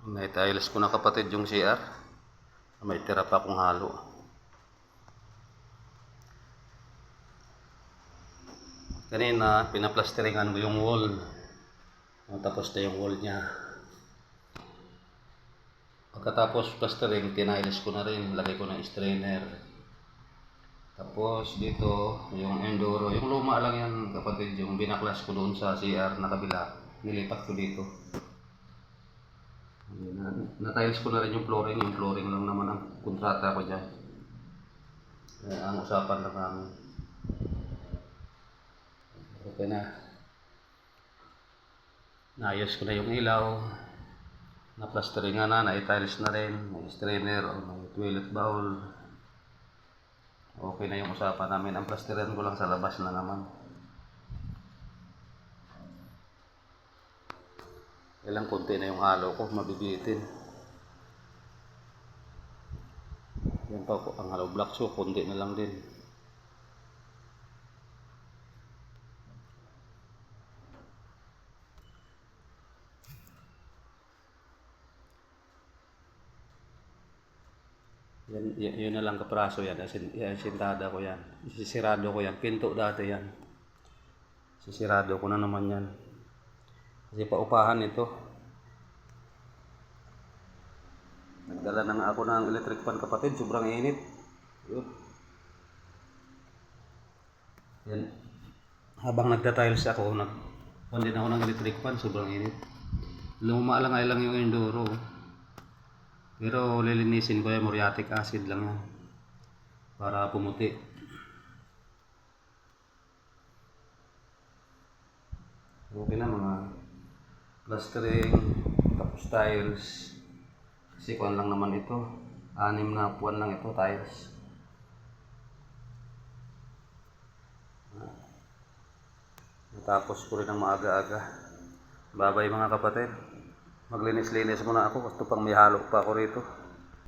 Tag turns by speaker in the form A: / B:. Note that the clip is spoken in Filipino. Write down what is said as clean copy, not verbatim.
A: Naitiles ko na kapatid yung CR. May tira pa akong halo. Kanina pinaplasteringan ko yung wall. Tapos na yung wall niya. Pagkatapos plastering, tiniles ko na rin. Lagay ko ng strainer. Tapos dito yung enduro, yung luma lang yan kapatid, yung binaklas ko doon sa CR na kabila, nilipat ko dito. Na-tiles ko na rin yung flooring lang naman ang kontrata ko dyan. Ang usapan lang namin. Okay na. Naayos ko na yung ilaw. Na-plastering na, na-tiles na rin, may strainer o may toilet bowl. Okay na yung usapan namin. Ang plasteran ko lang sa labas na naman. Ilang konti na yung halo ko, mabibitin. Yan pa po, ang hollow block, so konti na lang din. Yun na lang kapraso yan. Sintada ko yan. Sisirado ko yan. Pinto dati yan. Sisirado ko na naman yan. Kasi paupahan ito. Nagdala na nga ako ng electric fan kapatid. Sobrang init. Yan. Habang nagta-tiles ako, nagpan din ako ng electric fan. Sobrang init. Luma lang yung enduro. Pero lilinisin ko yung muriatic acid lang yan para pumuti. Okay na mga plastering, tapos tiles. Kasi kuwan lang naman ito. 6 na puwan lang ito, tiles. Natapos ko rin ang maaga-aga. Babay mga kapatid. Maglinis-linis muna ako, gusto pang may halo pa ako rito.